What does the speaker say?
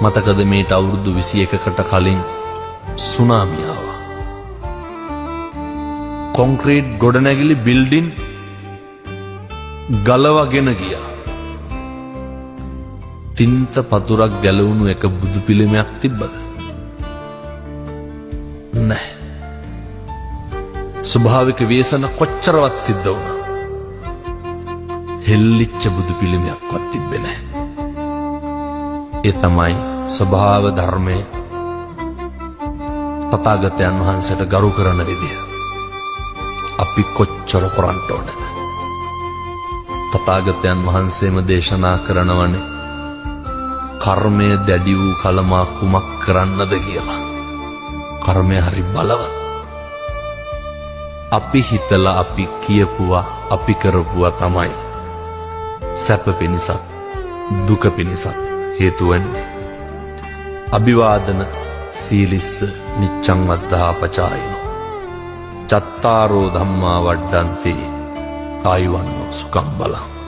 මතකද මේට අවුරුදු 21කට කලින් සුනාමිය ආවා. කොන්ක්‍රීට් ගොඩනැගිලි බිල්ඩින් ගලවගෙන ගියා. තින්ත පතුරක් ගැලවුණු එක බුදු පිළිමයක් තිබ්බද? නැහැ. ස්වභාවික ව්‍යසන කොච්චරවත් සිද්ධ වුණා. හෙල්ලිච්ච බුදු පිළිමයක්වත් තිබ්බේ නැහැ. ඒ තමයි ස්වභාව ධර්මය තථාගතයන් වහන්සේට ගරු කරන විදිය. අපි කොච්චර කරන්ට ඕනද? තථාගතයන් වහන්සේම දේශනා කරනවනේ කර්මය දැඩි වූ කලමා කුමක් කරන්නද කියලා. කර්මය හරි බලවත්. අපි හිතලා අපි කියපුවා අපි කරපුවා තමයි සැප පිණිසත් දුක පිණිසත් හේතු වෙන්නේ. අභිවාදන සීලිස්ස නිච්ඡං වද්ධාපචායිනෝ චත්තාරෝ ධම්මා වඩ්ඩන්ති ආයුවන්නෝ සුඛං බලං.